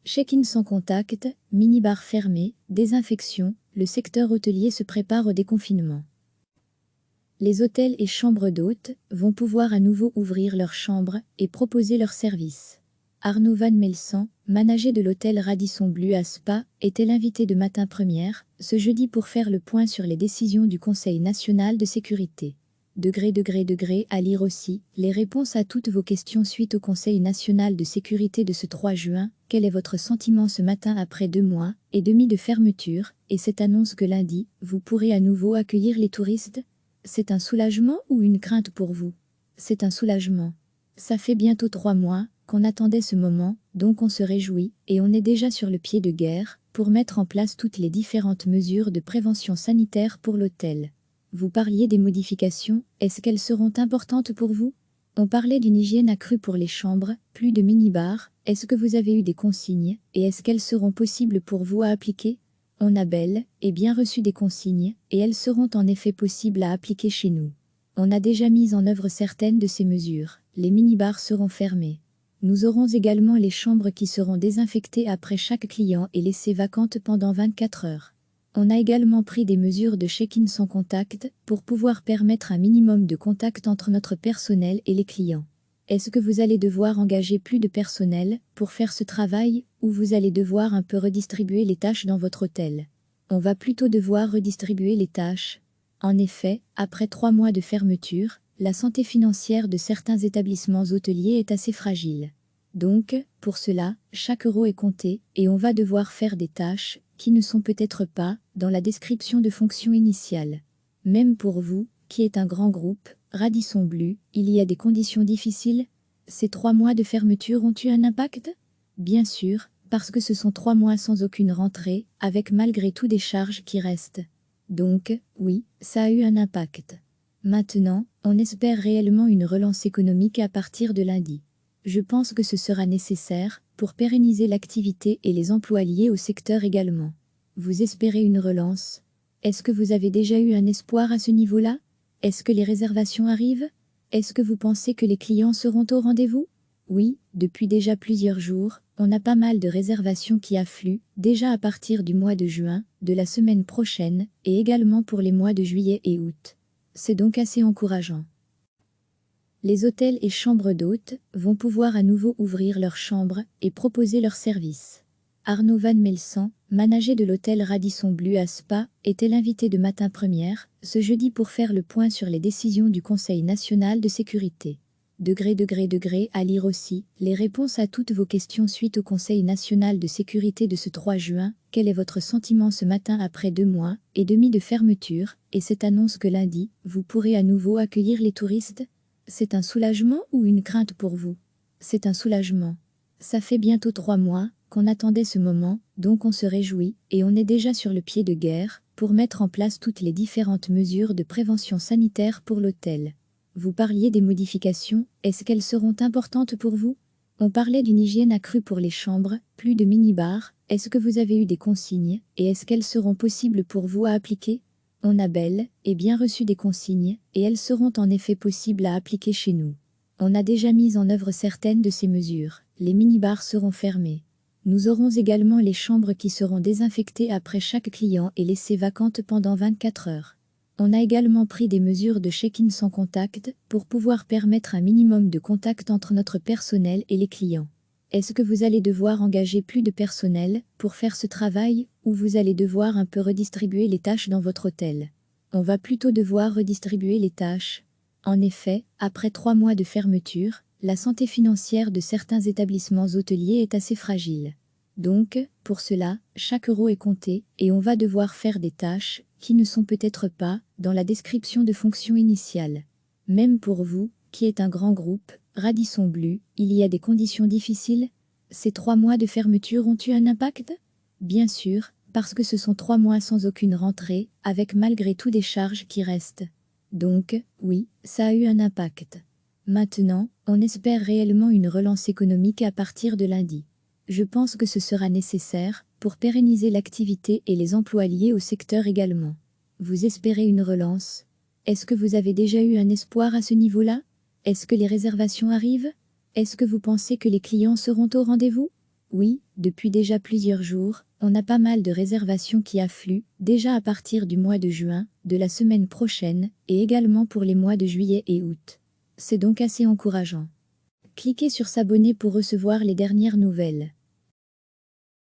Check-in sans contact, minibar fermé, désinfection, le secteur hôtelier se prépare au déconfinement. Les hôtels et chambres d'hôtes vont pouvoir à nouveau ouvrir leurs chambres et proposer leurs services. Arnaud Van Melsan, manager de l'hôtel Radisson Blu à Spa, était l'invité de Matin Première, ce jeudi pour faire le point sur les décisions du Conseil national de sécurité. À lire aussi, les réponses à toutes vos questions suite au Conseil national de sécurité de ce 3 juin. Quel est votre sentiment ce matin après 2 mois et demi de fermeture, et cette annonce que lundi, vous pourrez à nouveau accueillir les touristes? C'est un soulagement ou une crainte pour vous? C'est un soulagement. Ça fait bientôt 3 mois qu'on attendait ce moment, donc on se réjouit, et on est déjà sur le pied de guerre, pour mettre en place toutes les différentes mesures de prévention sanitaire pour l'hôtel. Vous parliez des modifications, est-ce qu'elles seront importantes pour vous? On parlait d'une hygiène accrue pour les chambres, plus de mini-bars, est-ce que vous avez eu des consignes, et est-ce qu'elles seront possibles pour vous à appliquer? On a bel et bien reçu des consignes, et elles seront en effet possibles à appliquer chez nous. On a déjà mis en œuvre certaines de ces mesures, les mini-bars seront fermés. Nous aurons également les chambres qui seront désinfectées après chaque client et laissées vacantes pendant 24 heures. On a également pris des mesures de check-in sans contact pour pouvoir permettre un minimum de contact entre notre personnel et les clients. Est-ce que vous allez devoir engager plus de personnel pour faire ce travail ou vous allez devoir un peu redistribuer les tâches dans votre hôtel? On va plutôt devoir redistribuer les tâches. En effet, après 3 mois de fermeture, la santé financière de certains établissements hôteliers est assez fragile. Donc, pour cela, chaque euro est compté et on va devoir faire des tâches qui ne sont peut-être pas dans la description de fonction initiale. Même pour vous, qui est un grand groupe, Radisson Blu, il y a des conditions difficiles? Ces 3 mois de fermeture ont eu un impact? Bien sûr, parce que ce sont 3 mois sans aucune rentrée, avec malgré tout des charges qui restent. Donc, oui, ça a eu un impact. Maintenant, on espère réellement une relance économique à partir de lundi. Je pense que ce sera nécessaire pour pérenniser l'activité et les emplois liés au secteur également. Vous espérez une relance? Est-ce que vous avez déjà eu un espoir à ce niveau-là? Est-ce que les réservations arrivent? Est-ce que vous pensez que les clients seront au rendez-vous? Oui, depuis déjà plusieurs jours, on a pas mal de réservations qui affluent, déjà à partir du mois de juin, de la semaine prochaine, et également pour les mois de juillet et août. C'est donc assez encourageant. Les hôtels et chambres d'hôtes vont pouvoir à nouveau ouvrir leurs chambres et proposer leurs services. Arnaud Van Melsan, manager de l'hôtel Radisson Blu à Spa, était l'invité de Matin Première, ce jeudi pour faire le point sur les décisions du Conseil national de sécurité. À lire aussi, les réponses à toutes vos questions suite au Conseil national de sécurité de ce 3 juin. Quel est votre sentiment ce matin après 2 mois et demi de fermeture, et cette annonce que lundi, vous pourrez à nouveau accueillir les touristes? C'est un soulagement ou une crainte pour vous? C'est un soulagement. Ça fait bientôt 3 mois qu'on attendait ce moment, donc on se réjouit, et on est déjà sur le pied de guerre, pour mettre en place toutes les différentes mesures de prévention sanitaire pour l'hôtel. Vous parliez des modifications, est-ce qu'elles seront importantes pour vous? On parlait d'une hygiène accrue pour les chambres, plus de mini-bars, est-ce que vous avez eu des consignes, et est-ce qu'elles seront possibles pour vous à appliquer? On a bel et bien reçu des consignes, et elles seront en effet possibles à appliquer chez nous. On a déjà mis en œuvre certaines de ces mesures, les mini-bars seront fermés. Nous aurons également les chambres qui seront désinfectées après chaque client et laissées vacantes pendant 24 heures. On a également pris des mesures de check-in sans contact pour pouvoir permettre un minimum de contact entre notre personnel et les clients. Est-ce que vous allez devoir engager plus de personnel pour faire ce travail ou vous allez devoir un peu redistribuer les tâches dans votre hôtel? On va plutôt devoir redistribuer les tâches. En effet, après 3 mois de fermeture, la santé financière de certains établissements hôteliers est assez fragile. Donc, pour cela, chaque euro est compté et on va devoir faire des tâches qui ne sont peut-être pas dans la description de fonction initiale. Même pour vous, qui est un grand groupe, Radisson Blu, il y a des conditions difficiles? Ces 3 mois de fermeture ont eu un impact? Bien sûr, parce que ce sont 3 mois sans aucune rentrée, avec malgré tout des charges qui restent. Donc, oui, ça a eu un impact. Maintenant, on espère réellement une relance économique à partir de lundi. Je pense que ce sera nécessaire pour pérenniser l'activité et les emplois liés au secteur également. Vous espérez une relance? Est-ce que vous avez déjà eu un espoir à ce niveau-là? Est-ce que les réservations arrivent? Est-ce que vous pensez que les clients seront au rendez-vous? Oui, depuis déjà plusieurs jours, on a pas mal de réservations qui affluent, déjà à partir du mois de juin, de la semaine prochaine, et également pour les mois de juillet et août. C'est donc assez encourageant. Cliquez sur s'abonner pour recevoir les dernières nouvelles.